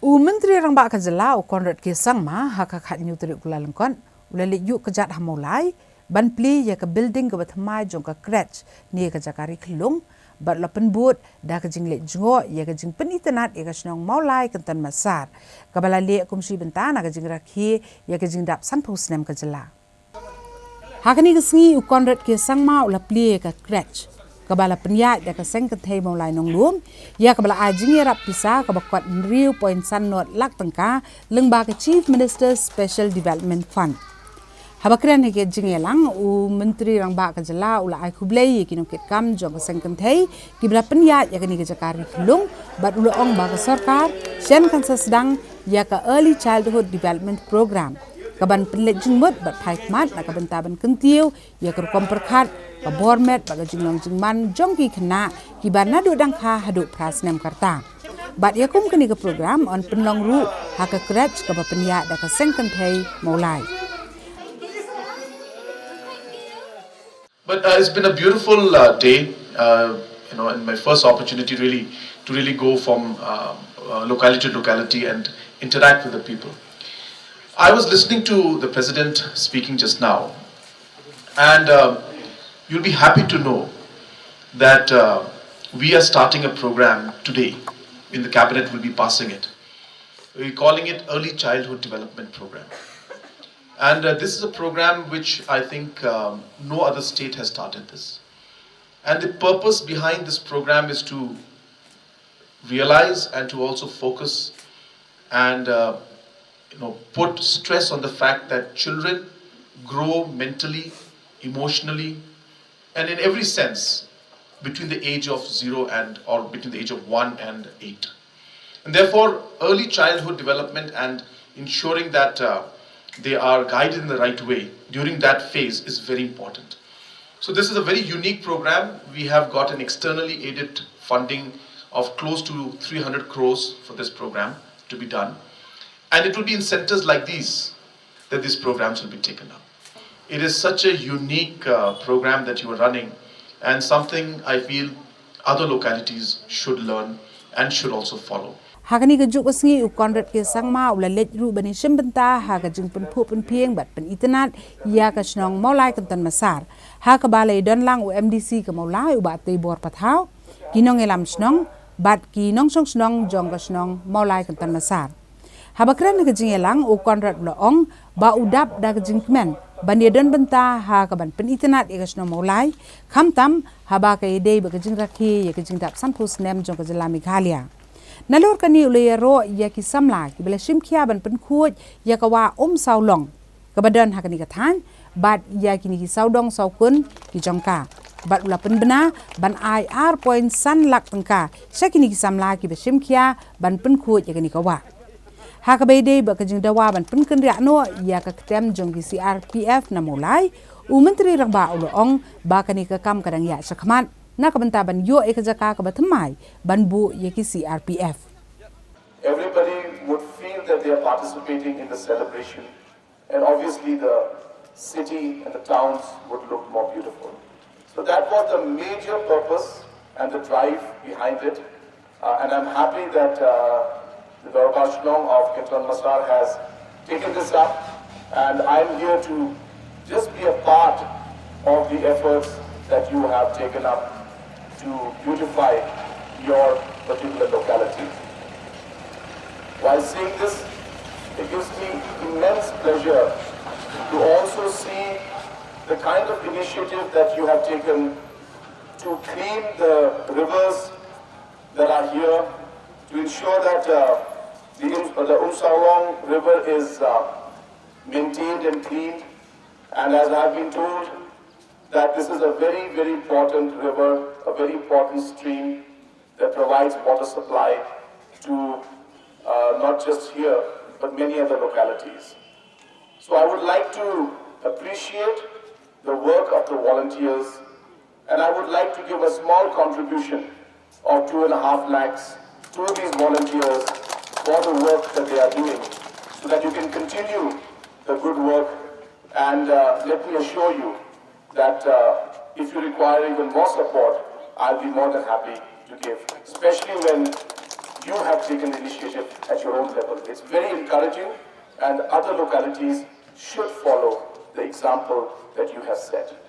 Myntri Rangbah kajala konrad kisang ma haka khat nyu tri kulalangkon ulali iuhkjat Mawlai ban pli ya ka building ka batmai jong ka Creche ni ka jakari klung bat la penbut da ka jing le jongo ya ka jing penitenat ya ka snong Mawlai kantan masar ka bala le kumsi bentana ka jing rakhi ya ka jing dap san pusnem ka jala hakani ka sngi konrad kisang ma ula pli ka Creche kabala penyat ya ka seng ka thei Mawlai nong lum ya kabala ajing ya rap pisa ka bakwat riu point san not lak tangka lengba ka Chief Minister Special Development Fund habakran hege jingelang Myntri Rangbah ka jala ula ai khublei kinong ket kam jong ka seng kan thei kibla penyat ya ka ni ka jakari khulung bat ula ong ba ka sarkar sen kan sedang ya ka Early Childhood Development Program kaban penlet jingmut bat phaik mat na kaban taban kentiu ya ka kom perkhat ka bormet baga jinglong jingman jongki khna ki ban nadu dangkha hadu prasnem karta bat yakum kani ka program on penlong ru ha ka Creche ka bapnya da ka sengkan thei Mawlai. But it's been a beautiful day, and my first opportunity to really go from locality to locality and interact with the people. I was listening to the President speaking just now, and you'll be happy to know that we are starting a program today. In the cabinet, we'll be passing it. We're calling it Early Childhood Development Program. And this is a program which I think no other state has started this. And the purpose behind this program is to realize and to also focus and put stress on the fact that children grow mentally, emotionally, and in every sense between the age of 0 or between the age of 1 and 8. And therefore, early childhood development and ensuring that they are guided in the right way during that phase is very important. So this is a very unique program. We have got an externally aided funding of close to 300 crores for this program to be done. And it will be in centers like these that these programs will be taken up. It is such a unique program that you are running and something I feel other localities should learn and should also follow. Hakani ka juk asngi konrad ke sangma ula let ru bani simbenta ha ka jing penphu penpieng bat pen internet ya ka snong Mawlai kantan masar ha ka balai don lang MDC ka Mawlai uba tei bor pathau kinong elam snong bat kinong song snong jong ka snong Mawlai kantan masar habakran ka jing elang konrad ula ong ba udap da ka jing kmen bani don benta ha ka ban pen internet ya ka snong Mawlai khamtam haba ka ide ba ka jing rakhi ya ka jing dap sampus nem jong ka jala Meghalaya nalor kani ulaya ro ya ki samla ki bela shimkhia ban pen khuj ya ka wa saulong ka badan hakani ka than bat ya kini ki saudong saukun ki jongka bat ula pen bena ban IR point san lak tangka sakini ki samla ki be shimkhia ban pen khuj ya kani ka wa ha ka beide ba ka jing dawa ban pen kan ria no ya ka tem jong ki CRPF na Mawlai Myntri Rangbah ulong ba kani ka kam kadang ya sakmat na kabantaban yo ekajaka kabatamai banbu yeki CRPF. Everybody would feel that they are participating in the celebration, and obviously the city and the towns would look more beautiful. So that was the major purpose and the drive behind it, and I'm happy that the Beautification of Kantan Masar has taken this up, and I'm here to just be a part of the efforts that you have taken up to beautify your particular locality. While saying this, it gives me immense pleasure to also see the kind of initiative that you have taken to clean the rivers that are here, to ensure that the Saulong river is maintained and cleaned. And as I have been told, that this is a very, very important river, a very important stream that provides water supply to not just here, but many other localities. So I would like to appreciate the work of the volunteers, and I would like to give a small contribution of 2.5 lakhs to these volunteers for the work that they are doing, so that you can continue the good work. And let me assure you that if you require even more support, I'll be more than happy to give, especially when you have taken the initiative at your own level. it's very encouraging, and other localities should follow the example that you have set.